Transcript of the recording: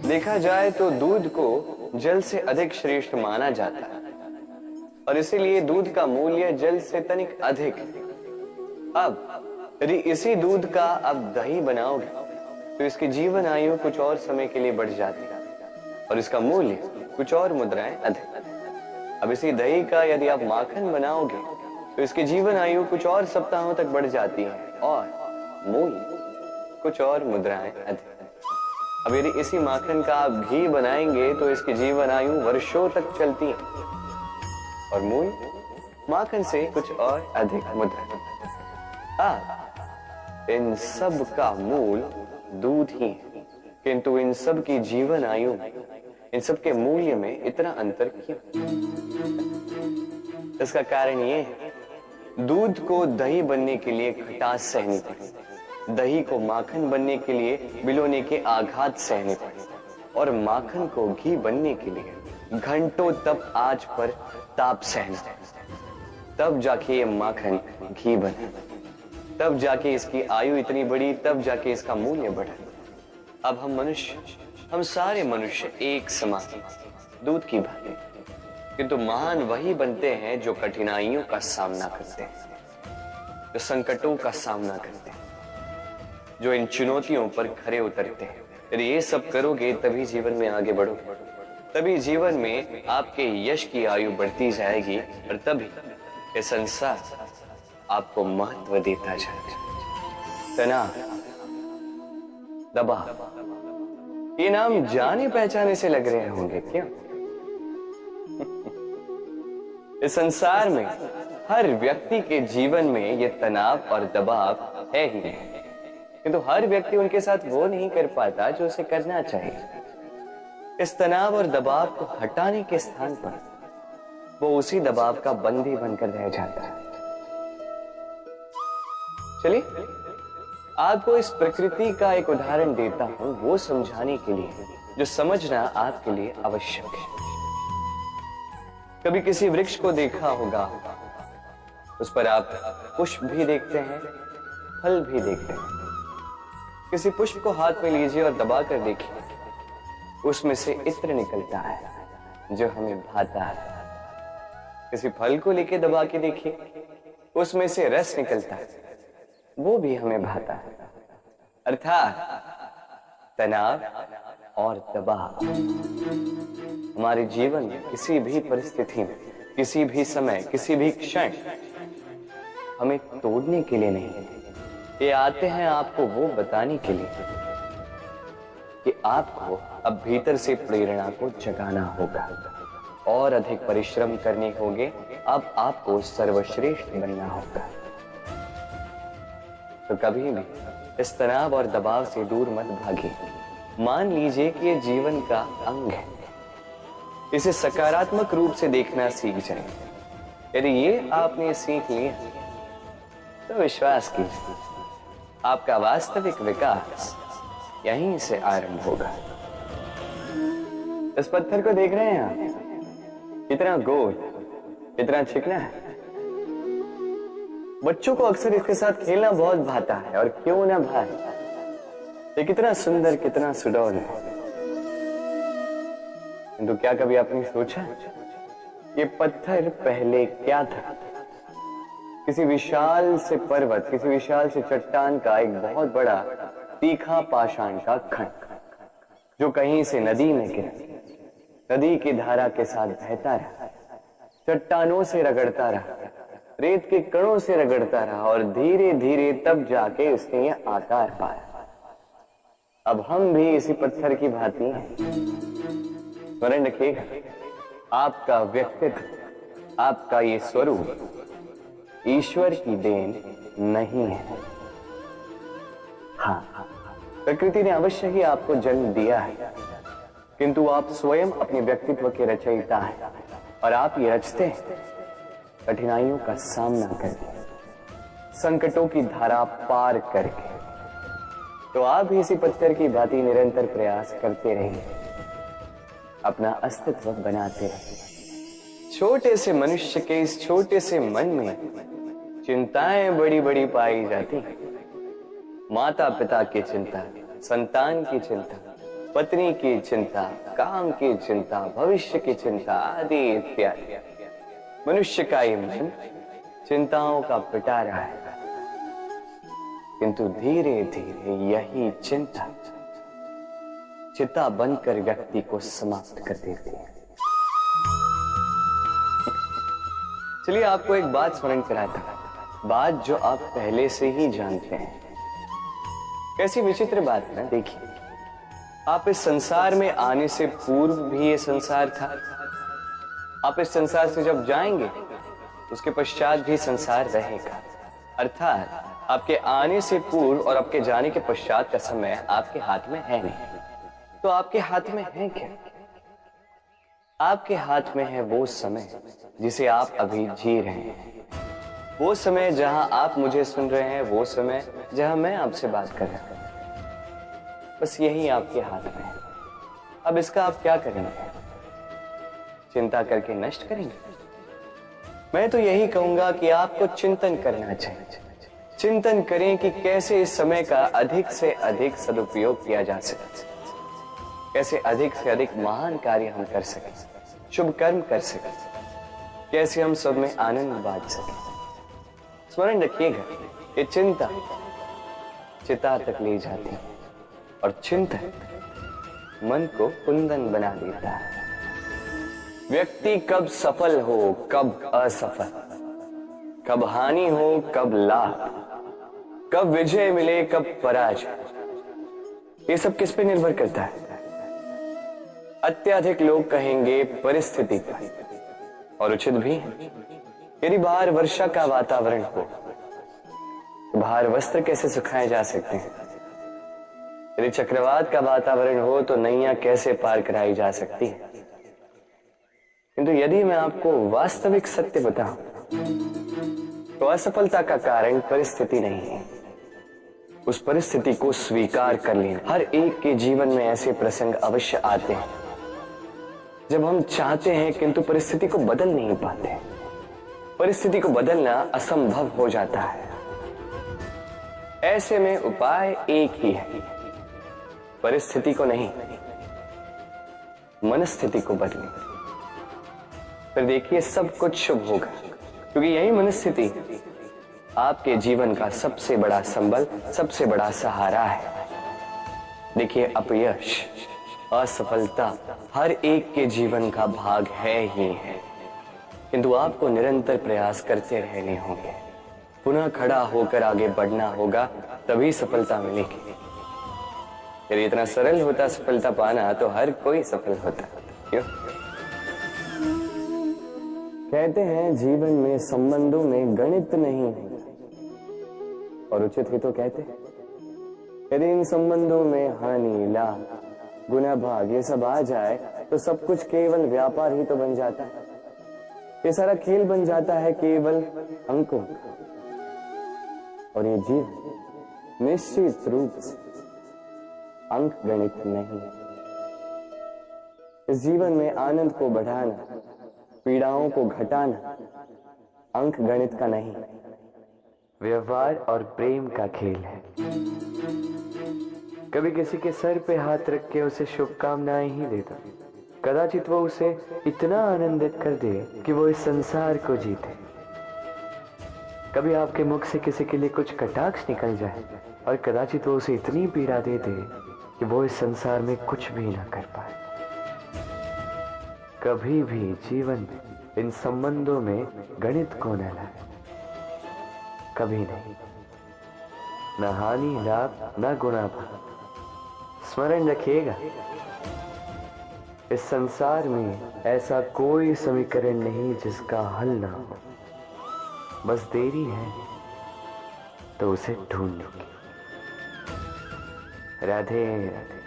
देखा जाए तो दूध को जल से अधिक श्रेष्ठ माना जाता है और इसीलिए दूध का मूल्य जल से तनिक अधिक है। अब यदि इसी दूध का अब दही बनाओगे तो इसकी जीवन आयु कुछ और समय के लिए बढ़ जाती है और इसका मूल्य कुछ और मुद्राएं अधिक। अब इसी दही का यदि आप माखन बनाओगे तो इसकी जीवन आयु कुछ और सप्ताहों तक बढ़ जाती है और मूल्य कुछ और मुद्राएं अधिक। अब यदि इसी माखन का आप घी बनाएंगे तो इसकी जीवन आयु वर्षों तक चलती है और मूल्य माखन से कुछ और अधिक मुद्रा। इन सब का मूल दूध ही है, किंतु इन सब की जीवन आयु में, इन सब के मूल्य में इतना अंतर क्यों? इसका कारण ये है, दूध को दही बनने के लिए खटास सहनी पड़ी, दही को माखन बनने के लिए बिलोने के आघात सहने पड़े और माखन को घी बनने के लिए घंटों तप आंच पर ताप सहना, तब जाके ये माखन घी बना, तब जाके इसकी आयु इतनी बड़ी, तब जाके इसका मूल्य बढ़ा। अब हम मनुष्य, हम सारे मनुष्य एक समान दूध की भांति, किंतु महान वही बनते हैं जो कठिनाइयों का सामना करते हैं, जो संकटों का सामना करते हैं, जो इन चुनौतियों पर खरे उतरते हैं। यदि ये सब करोगे तभी जीवन में आगे बढ़ोगे, तभी जीवन में आपके यश की आयु बढ़ती जाएगी और तभी ये संसार आपको महत्व देता जाएगा। तनाव, दबाव, ये नाम जाने पहचाने से लग रहे होंगे क्यों? इस संसार में हर व्यक्ति के जीवन में ये तनाव और दबाव है ही है, किंतु हर व्यक्ति उनके साथ वो नहीं कर पाता जो उसे करना चाहिए। इस तनाव और दबाव को हटाने के स्थान पर वो उसी दबाव का बंदी बनकर रह जाता है। चलिए आपको इस प्रकृति का एक उदाहरण देता हूं, वो समझाने के लिए जो समझना आपके लिए आवश्यक है। कभी किसी वृक्ष को देखा होगा, उस पर आप पुष्प भी देखते हैं, फल भी देखते हैं। किसी पुष्प को हाथ में लीजिए और दबाकर देखिए, उसमें से इत्र निकलता है जो हमें भाता है। किसी फल को लेके दबा के देखिए, उसमें से रस निकलता है, वो भी हमें भाता है। अर्थात तनाव और दबाव हमारे जीवन में किसी भी परिस्थिति में, किसी भी समय, किसी भी क्षण हमें तोड़ने के लिए नहीं, ये आते हैं आपको वो बताने के लिए कि आपको अब भीतर से प्रेरणा को जगाना होगा और अधिक परिश्रम करने होंगे। अब आपको सर्वश्रेष्ठ बनना होगा। तो कभी भी इस तनाव और दबाव से दूर मत भागिए। मान लीजिए कि ये जीवन का अंग है, इसे सकारात्मक रूप से देखना सीख जाए। यदि ये आपने सीख लिया तो विश्वास कीजिए, आपका वास्तविक विकास यहीं से आरंभ होगा। इस पत्थर को देख रहे हैं आप, कितना गोल, कितना चिकना है। बच्चों को अक्सर इसके साथ खेलना बहुत भाता है, और क्यों ना भाए, ये कितना सुंदर, कितना सुडौल है। किंतु क्या कभी आपने सोचा ये पत्थर पहले क्या था? किसी विशाल से पर्वत, किसी विशाल से चट्टान का एक बहुत बड़ा तीखा पाषाण का खंड, जो कहीं से नदी में गिरा, नदी की धारा के साथ बहता रहा, चट्टानों से रगड़ता रहा, रेत के कणों से रगड़ता रहा, और धीरे धीरे तब जाके उसने ये आकार पाया। अब हम भी इसी पत्थर की भांति हैं। स्मरण रखिएगा, आपका व्यक्तित्व, आपका ये स्वरूप ईश्वर की देन नहीं है। हाँ, प्रकृति ने अवश्य ही आपको जन्म दिया है, किंतु आप स्वयं अपने व्यक्तित्व के रचयिता हैं, और आप ये रचते हैं कठिनाइयों का सामना करके, संकटों की धारा पार करके। तो आप भी इसी पत्थर की भांति निरंतर प्रयास करते रहिए, अपना अस्तित्व बनाते रहिए। छोटे से मनुष्य के इस छोटे से मन में चिंताएं बड़ी बड़ी पाई जाती हैं। माता पिता की चिंता, संतान की चिंता, पत्नी की चिंता, काम की चिंता, भविष्य की चिंता आदि इत्यादि। मनुष्य का ये मन चिंताओं का पिटारा है, किंतु धीरे धीरे यही चिंता चिता बनकर व्यक्ति को समाप्त कर देती है। चलिए आपको एक बात स्मरण कराता हूं, बात जो आप पहले से ही जानते हैं। कैसी विचित्र बात है ना। देखिए, आप इस संसार में आने से पूर्व भी ये संसार था, आप इस संसार से जब जाएंगे उसके पश्चात भी संसार रहेगा। अर्थात आपके आने से पूर्व और आपके जाने के पश्चात का समय आपके हाथ में है नहीं। तो आपके हाथ में है क्या? आपके हाथ में है वो समय जिसे आप अभी जी रहे हैं, वो समय जहां आप मुझे सुन रहे हैं, वो समय जहां मैं आपसे बात कर रहा हूं। बस यही आपके हाथ में है। अब इसका आप क्या करेंगे? चिंता करके नष्ट करेंगे? मैं तो यही कहूंगा कि आपको चिंतन करना चाहिए। चिंतन करें कि कैसे इस समय का अधिक से अधिक सदुपयोग किया जा सके, कैसे अधिक से अधिक महान कार्य हम कर सकें, शुभ कर्म कर सकें, कैसे हम सब में आनंद बांट सकें। स्मरण रखिएगा, ये चिंता चिता तक ले जाती है और चिंतन मन को कुंदन बना देता है। व्यक्ति कब सफल हो, कब असफल, कब हानि हो, कब लाभ, कब विजय मिले, कब पराजय, ये सब किस पे निर्भर करता है? अत्यधिक लोग कहेंगे परिस्थिति पर, और उचित भी है। यदि बाहर वर्षा का वातावरण हो तो बाहर वस्त्र कैसे सुखाए जा सकते हैं? यदि चक्रवात का वातावरण हो तो नैया कैसे पार कराई जा सकती है? किंतु यदि मैं आपको वास्तविक सत्य बताऊं तो असफलता का कारण परिस्थिति नहीं है, उस परिस्थिति को स्वीकार कर लेना। हर एक के जीवन में ऐसे प्रसंग अवश्य आते हैं जब हम चाहते हैं किंतु परिस्थिति को बदल नहीं पाते। परिस्थिति को बदलना असंभव हो जाता है। ऐसे में उपाय एक ही है, परिस्थिति को नहीं, मनस्थिति को बदलें। फिर देखिए सब कुछ शुभ होगा, क्योंकि यही मनस्थिति आपके जीवन का सबसे बड़ा संबल, सबसे बड़ा सहारा है। देखिए, अपयश, असफलता हर एक के जीवन का भाग है ही है, किंतु आपको निरंतर प्रयास करते रहने होंगे। पुनः खड़ा होकर आगे बढ़ना होगा, तभी सफलता मिलेगी। यदि इतना सरल होता सफलता पाना तो हर कोई सफल होता। क्यों? कहते हैं जीवन में संबंधों में गणित नहीं है, और उचित ही तो कहते हैं। यदि इन संबंधों में हानि, लाभ, गुना, भाग ये सब आ जाए तो सब कुछ केवल व्यापार ही तो बन जाता है। ये सारा खेल बन जाता है केवल अंकों का। और ये जीवन निश्चित रूप से अंक गणित नहीं है। इस जीवन में आनंद को बढ़ाना, पीड़ाओं को घटाना अंक गणित का नहीं, व्यवहार और प्रेम का खेल है। कभी किसी के सर पे हाथ रख के उसे शुभकामनाएं ही देता, कदाचित वो उसे इतना आनंदित कर दे कि वो इस संसार को जीते। कभी आपके मुख से किसी के लिए कुछ कटाक्ष निकल जाए और कदाचित वो उसे इतनी पीड़ा दे दे कि वो इस संसार में कुछ भी ना कर पाए। कभी भी जीवन में इन संबंधों में गणित को न लाए, कभी नहीं। न हानि, लाभ, न गुणा, भाग। स्मरण रखिएगा, इस संसार में ऐसा कोई समीकरण नहीं जिसका हल ना हो। बस देरी है तो उसे ढूंढ लूंगी। राधे राधे।